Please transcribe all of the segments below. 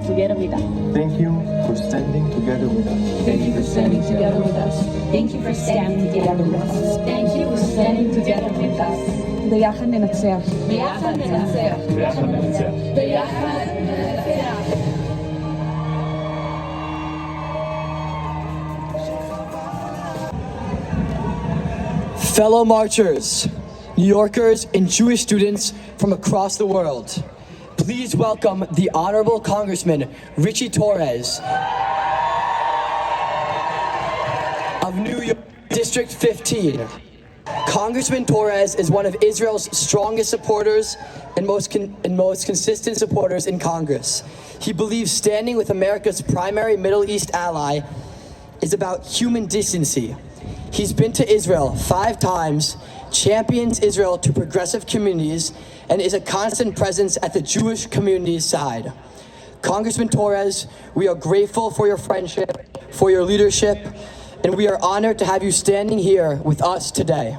together with us. Thank you for standing together with us. Thank you for standing together with us. Thank you for standing together with us. Thank you for standing together with us. ביחד ננצח. ביחד ננצח. ביחד ננצח. ביחד ננצח. Fellow marchers, New Yorkers, and Jewish students from across the world, please welcome the Honorable Congressman Ritchie Torres of New York District 15. Congressman Torres is one of Israel's strongest supporters and most consistent supporters in Congress. He believes standing with America's primary Middle East ally is about human decency. He's been to Israel 5 times, champions Israel to progressive communities, and is a constant presence at the Jewish community's side. Congressman Torres, we are grateful for your friendship, for your leadership, and we are honored to have you standing here with us today.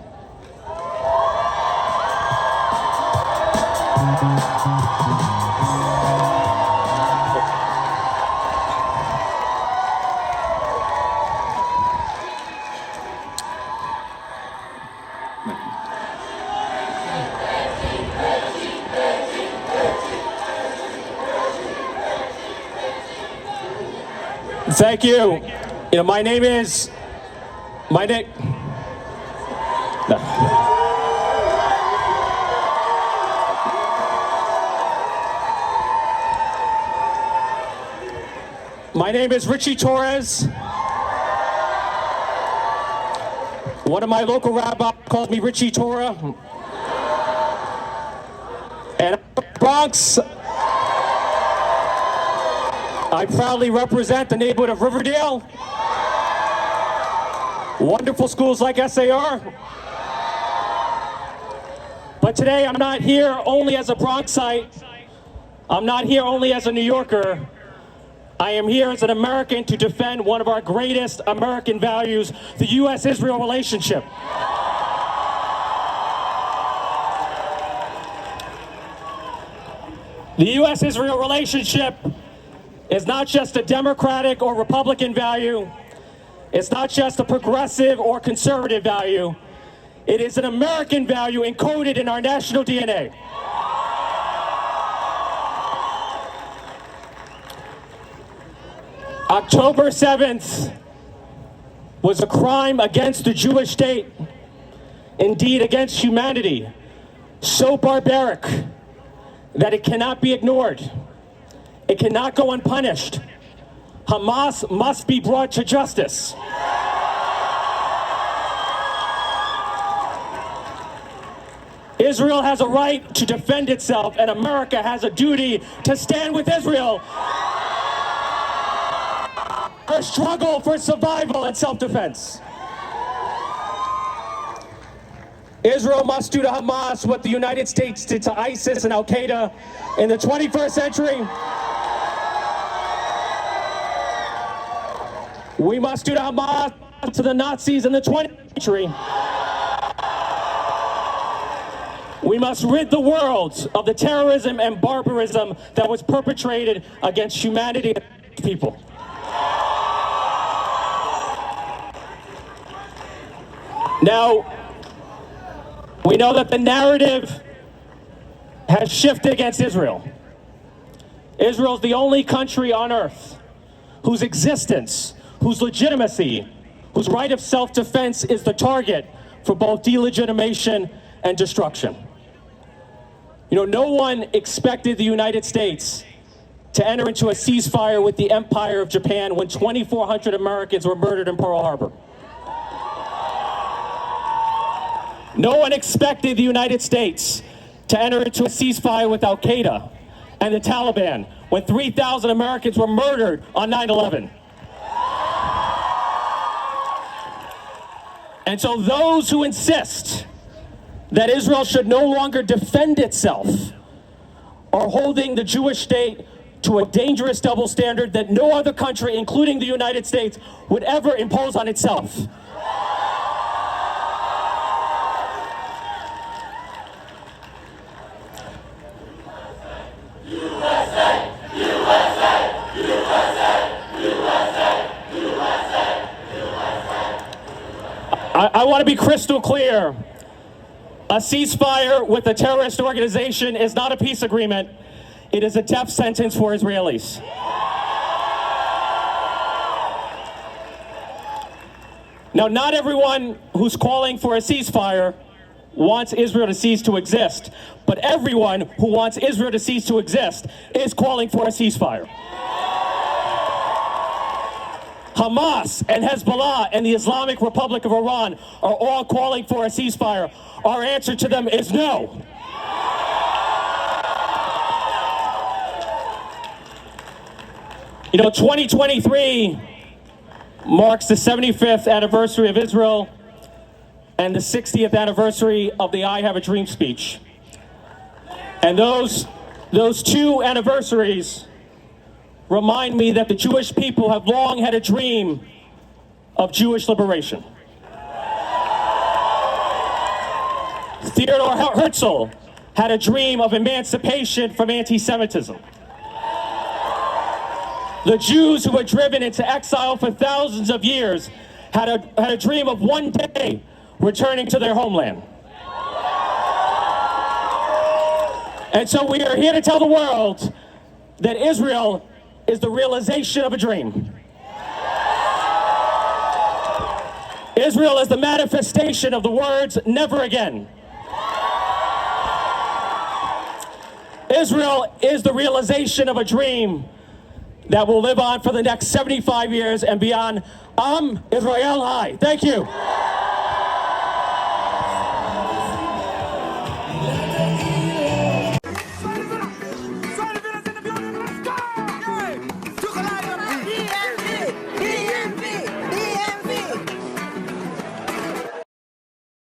Thank you. My name is My name is Ritchie Torres. One of my local rabbis called me Ritchie Torah. And I'm from the Bronx. I proudly represent the neighborhood of Riverdale. Wonderful schools like SAR. But today I'm not here only as a Bronxite. I'm not here only as a New Yorker. I am here as an American to defend one of our greatest American values, the U.S.-Israel relationship. The U.S.-Israel relationship is not just a Democratic or Republican value. It's not just a progressive or conservative value. It is an American value encoded in our national DNA. October 7th was a crime against the Jewish state, indeed against humanity, so barbaric that it cannot be ignored. It cannot go unpunished. Hamas must be brought to justice. Israel has a right to defend itself, and America has a duty to stand with Israel. Our struggle for survival and self-defense. Israel must do to Hamas what the United States did to ISIS and Al-Qaeda in the 21st century. We must do to Hamas to the Nazis in the 20th century. We must rid the world of the terrorism and barbarism that was perpetrated against humanity and people. Now, we know that the narrative has shifted against Israel. Israel is the only country on earth whose existence, whose legitimacy, whose right of self-defense is the target for both delegitimation and destruction. No one expected the United States to enter into a ceasefire with the Empire of Japan when 2,400 Americans were murdered in Pearl Harbor. No one expected the United States to enter into a ceasefire with Al-Qaeda and the Taliban when 3,000 Americans were murdered on 9/11. And so those who insist that Israel should no longer defend itself are holding the Jewish state to a dangerous double standard that no other country, including the United States, would ever impose on itself. USA! USA! want to be crystal clear. A ceasefire with a terrorist organization is not a peace agreement. It is a death sentence for Israelis. Now, not everyone who's calling for a ceasefire wants Israel to cease to exist, but everyone who wants Israel to cease to exist is calling for a ceasefire. Hamas and Hezbollah and the Islamic Republic of Iran are all calling for a ceasefire. Our answer to them is no. You know, 2023 marks the 75th anniversary of Israel and the 60th anniversary of the I Have a Dream speech. And those two anniversaries remind me that the Jewish people have long had a dream of Jewish liberation. Theodore Herzl had a dream of emancipation from anti-Semitism. The Jews who were driven into exile for thousands of years had a dream of one day returning to their homeland. And so we are here to tell the world that Israel is the realization of a dream. Israel is the manifestation of the words "never again." Israel is the realization of a dream that will live on for the next 75 years and beyond. Am Israel High. Thank you.